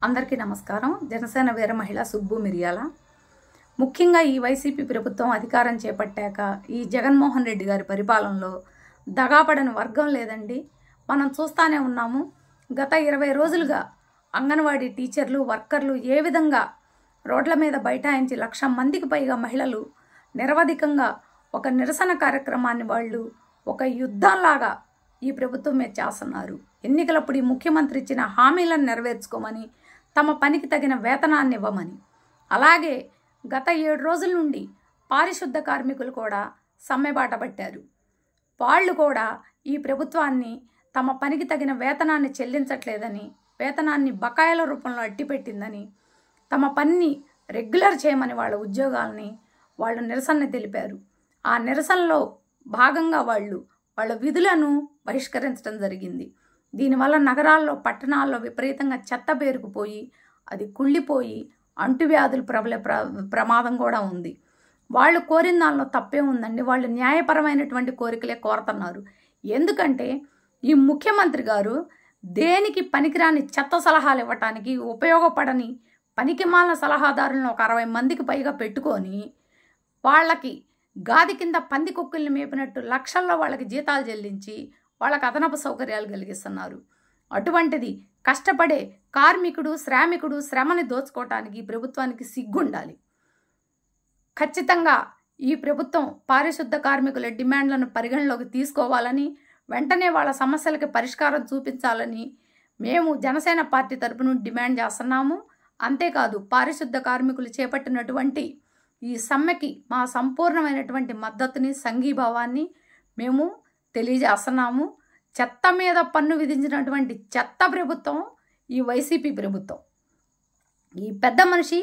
అందరికీ నమస్కారం. జనసేన వీర మహిళ సుబ్బు మిరియాల. ముఖ్యంగా ఈ వైసీపీ ప్రభుత్వం అధికారం చేపట్టాక ఈ జగన్మోహన్ రెడ్డి గారి పరిపాలనలో దగాపడని వర్గం లేదండి. మనం చూస్తూనే ఉన్నాము. గత 20 రోజులుగా అంగన్వాడీ టీచర్లు, వర్కర్లు ఏ విధంగా రోడ్ల మీద బైఠాయించి 1,00,000 మందికి పైగా మహిళలు నిరవధికంగా ఒక నిరసన కార్యక్రమాన్ని వాళ్ళు ఒక యుద్ధంలాగా ఈ ప్రభుత్వం మీద చేస్తున్నారు. ఎన్నికలప్పుడు ఈ ముఖ్యమంత్రి ఇచ్చిన హామీలను నెరవేర్చుకోమని, తమ పనికి తగిన వేతనాన్ని ఇవ్వమని. అలాగే గత 7 రోజుల నుండి పారిశుద్ధ కార్మికులు కూడా సమ్మెబాట పట్టారు. వాళ్ళు కూడా ఈ ప్రభుత్వాన్ని తమ పనికి తగిన వేతనాన్ని చెల్లించట్లేదని, వేతనాన్ని బకాయిల రూపంలో అట్టిపెట్టిందని, తమ పనిని రెగ్యులర్ చేయమని వాళ్ళ ఉద్యోగాల్ని వాళ్ళు నిరసన తెలిపారు. ఆ నిరసనలో భాగంగా వాళ్ళ విధులను బహిష్కరించడం జరిగింది. దీనివల్ల నగరాల్లో, పట్టణాల్లో విపరీతంగా చెత్త పేరుకుపోయి అది కుళ్ళిపోయి అంటువ్యాధులు ప్రబలే ప్రమాదం కూడా ఉంది. వాళ్ళు కోరిన దానిలో తప్పే ఉందండి. వాళ్ళు న్యాయపరమైనటువంటి కోరికలే కోరుతున్నారు. ఎందుకంటే ఈ ముఖ్యమంత్రి గారు దేనికి పనికిరాని చెత్త సలహాలు ఇవ్వటానికి, ఉపయోగపడని పనికిమాలిన సలహాదారులను ఒక 60 మందికి పైగా పెట్టుకొని వాళ్ళకి గాది కింద పంది కుక్కుల్ని మేపినట్టు లక్షల్లో వాళ్ళకి జీతాలు చెల్లించి వాళ్ళకి అదనపు సౌకర్యాలు కలిగిస్తున్నారు. అటువంటిది కష్టపడే కార్మికుడు, శ్రామికుడు శ్రమని దోచుకోవటానికి ఈ ప్రభుత్వానికి సిగ్గుండాలి. ఖచ్చితంగా ఈ ప్రభుత్వం పారిశుద్ధ కార్మికుల డిమాండ్లను పరిగణలోకి తీసుకోవాలని, వెంటనే వాళ్ళ సమస్యలకి పరిష్కారం చూపించాలని మేము జనసేన పార్టీ తరపున డిమాండ్ చేస్తున్నాము. అంతేకాదు, పారిశుద్ధ కార్మికులు చేపట్టినటువంటి ఈ సమ్మెకి మా సంపూర్ణమైనటువంటి మద్దతుని, సంఘీభావాన్ని మేము తెలియజేస్తున్నాము. చెత్త మీద పన్ను విధించినటువంటి చెత్త ప్రభుత్వం ఈ వైసీపీ ప్రభుత్వం. ఈ పెద్ద మనిషి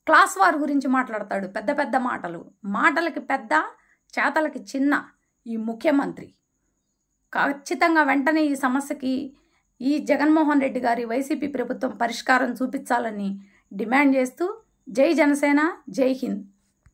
క్లాస్ వార్ గురించి మాట్లాడతాడు. పెద్ద పెద్ద మాటలకి పెద్ద, చేతలకి చిన్న ఈ ముఖ్యమంత్రి. ఖచ్చితంగా వెంటనే ఈ సమస్యకి ఈ జగన్మోహన్ రెడ్డి గారి వైసీపీ ప్రభుత్వం పరిష్కారం చూపించాలని డిమాండ్ చేస్తూ జై జనసేన, జై హింద్.